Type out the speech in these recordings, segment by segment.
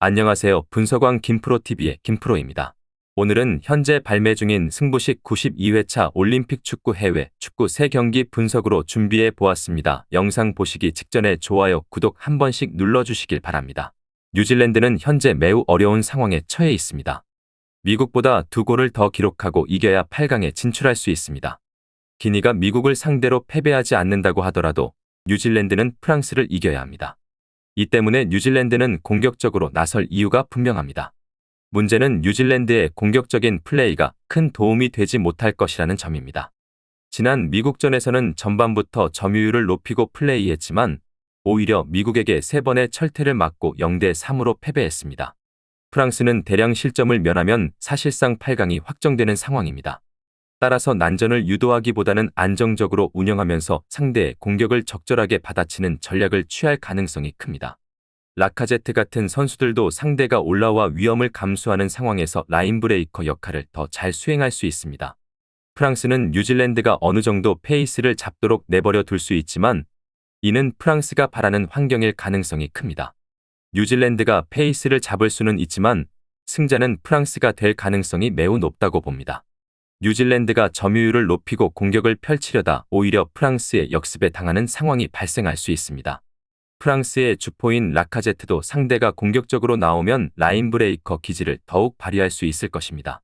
안녕하세요. 분석왕 김프로TV의 김프로입니다. 오늘은 현재 발매 중인 승부식 92회차 올림픽 축구 해외 축구 3경기 분석으로 준비해 보았습니다. 영상 보시기 직전에 좋아요, 구독 한 번씩 눌러주시길 바랍니다. 뉴질랜드는 현재 매우 어려운 상황에 처해 있습니다. 미국보다 2골을 더 기록하고 이겨야 8강에 진출할 수 있습니다. 기니가 미국을 상대로 패배하지 않는다고 하더라도 뉴질랜드는 프랑스를 이겨야 합니다. 이 때문에 뉴질랜드는 공격적으로 나설 이유가 분명합니다. 문제는 뉴질랜드의 공격적인 플레이가 큰 도움이 되지 못할 것이라는 점입니다. 지난 미국전에서는 전반부터 점유율을 높이고 플레이했지만 오히려 미국에게 3번의 철퇴를 맞고 0대3으로 패배했습니다. 프랑스는 대량 실점을 면하면 사실상 8강이 확정되는 상황입니다. 따라서 난전을 유도하기보다는 안정적으로 운영하면서 상대의 공격을 적절하게 받아치는 전략을 취할 가능성이 큽니다. 라카제트 같은 선수들도 상대가 올라와 위험을 감수하는 상황에서 라인 브레이커 역할을 더 잘 수행할 수 있습니다. 프랑스는 뉴질랜드가 어느 정도 페이스를 잡도록 내버려 둘 수 있지만 이는 프랑스가 바라는 환경일 가능성이 큽니다. 뉴질랜드가 페이스를 잡을 수는 있지만 승자는 프랑스가 될 가능성이 매우 높다고 봅니다. 뉴질랜드가 점유율을 높이고 공격을 펼치려다 오히려 프랑스의 역습에 당하는 상황이 발생할 수 있습니다. 프랑스의 주포인 라카제트도 상대가 공격적으로 나오면 라인 브레이커 기질을 더욱 발휘할 수 있을 것입니다.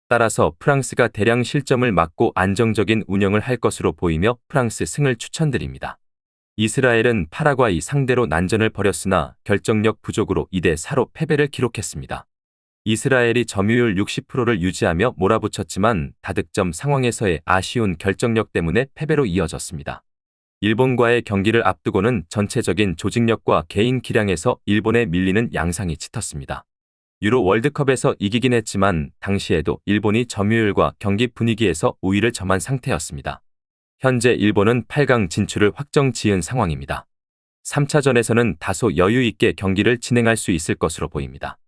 따라서 프랑스가 대량 실점을 막고 안정적인 운영을 할 것으로 보이며 프랑스 승을 추천드립니다. 이스라엘은 파라과이 상대로 난전을 벌였으나 결정력 부족으로 2대4로 패배를 기록했습니다. 이스라엘이 점유율 60%를 유지하며 몰아붙였지만 다득점 상황에서의 아쉬운 결정력 때문에 패배로 이어졌습니다. 일본과의 경기를 앞두고는 전체적인 조직력과 개인 기량에서 일본에 밀리는 양상이 짙었습니다. 유로 월드컵에서 이기긴 했지만 당시에도 일본이 점유율과 경기 분위기에서 우위를 점한 상태였습니다. 현재 일본은 8강 진출을 확정 지은 상황입니다. 3차전에서는 다소 여유 있게 경기를 진행할 수 있을 것으로 보입니다.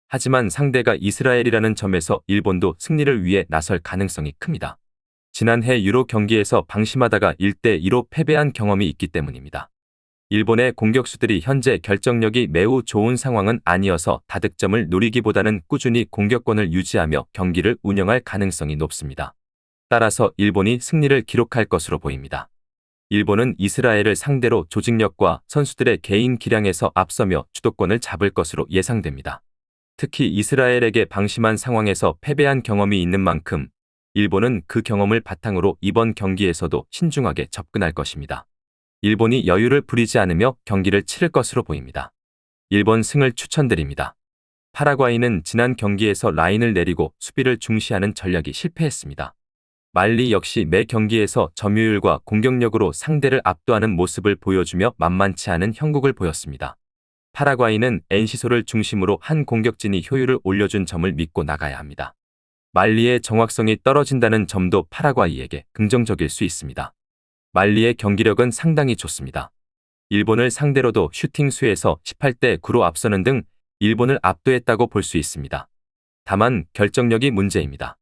하지만 상대가 이스라엘이라는 점에서 일본도 승리를 위해 나설 가능성이 큽니다. 지난해 유로 경기에서 방심하다가 1대2로 패배한 경험이 있기 때문입니다. 일본의 공격수들이 현재 결정력이 매우 좋은 상황은 아니어서 다득점을 노리기보다는 꾸준히 공격권을 유지하며 경기를 운영할 가능성이 높습니다. 따라서 일본이 승리를 기록할 것으로 보입니다. 일본은 이스라엘을 상대로 조직력과 선수들의 개인 기량에서 앞서며 주도권을 잡을 것으로 예상됩니다. 특히 이스라엘에게 방심한 상황에서 패배한 경험이 있는 만큼 일본은 그 경험을 바탕으로 이번 경기에서도 신중하게 접근할 것입니다. 일본이 여유를 부리지 않으며 경기를 치를 것으로 보입니다. 일본 승을 추천드립니다. 파라과이는 지난 경기에서 라인을 내리고 수비를 중시하는 전략이 실패했습니다. 말리 역시 매 경기에서 점유율과 공격력으로 상대를 압도하는 모습을 보여주며 만만치 않은 형국을 보였습니다. 파라과이는 엔시소를 중심으로 한 공격진이 효율을 올려준 점을 믿고 나가야 합니다. 말리의 정확성이 떨어진다는 점도 파라과이에게 긍정적일 수 있습니다. 말리의 경기력은 상당히 좋습니다. 일본을 상대로도 슈팅 수에서 18대9로 앞서는 등 일본을 압도했다고 볼 수 있습니다. 다만 결정력이 문제입니다.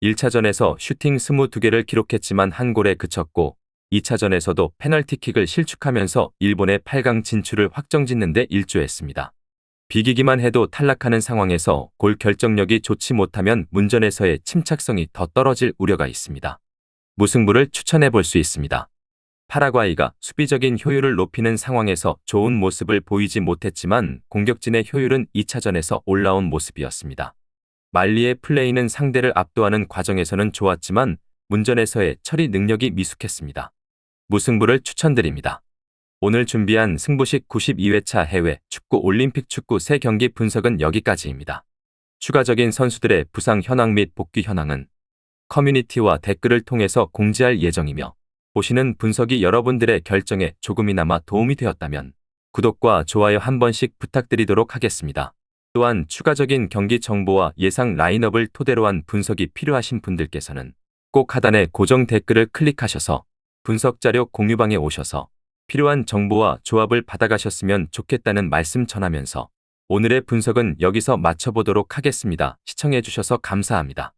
1차전에서 슈팅 22개를 기록했지만 한 골에 그쳤고 2차전에서도 페널티킥을 실축하면서 일본의 8강 진출을 확정짓는 데 일조했습니다. 비기기만 해도 탈락하는 상황에서 골 결정력이 좋지 못하면 문전에서의 침착성이 더 떨어질 우려가 있습니다. 무승부를 추천해 볼 수 있습니다. 파라과이가 수비적인 효율을 높이는 상황에서 좋은 모습을 보이지 못했지만 공격진의 효율은 2차전에서 올라온 모습이었습니다. 말리의 플레이는 상대를 압도하는 과정에서는 좋았지만 문전에서의 처리 능력이 미숙했습니다. 무승부를 추천드립니다. 오늘 준비한 승부식 92회차 해외 축구 올림픽 축구 3경기 분석은 여기까지입니다. 추가적인 선수들의 부상 현황 및 복귀 현황은 커뮤니티와 댓글을 통해서 공지할 예정이며 보시는 분석이 여러분들의 결정에 조금이나마 도움이 되었다면 구독과 좋아요 한 번씩 부탁드리도록 하겠습니다. 또한 추가적인 경기 정보와 예상 라인업을 토대로 한 분석이 필요하신 분들께서는 꼭 하단의 고정 댓글을 클릭하셔서 분석자료 공유방에 오셔서 필요한 정보와 조합을 받아가셨으면 좋겠다는 말씀 전하면서 오늘의 분석은 여기서 마쳐보도록 하겠습니다. 시청해주셔서 감사합니다.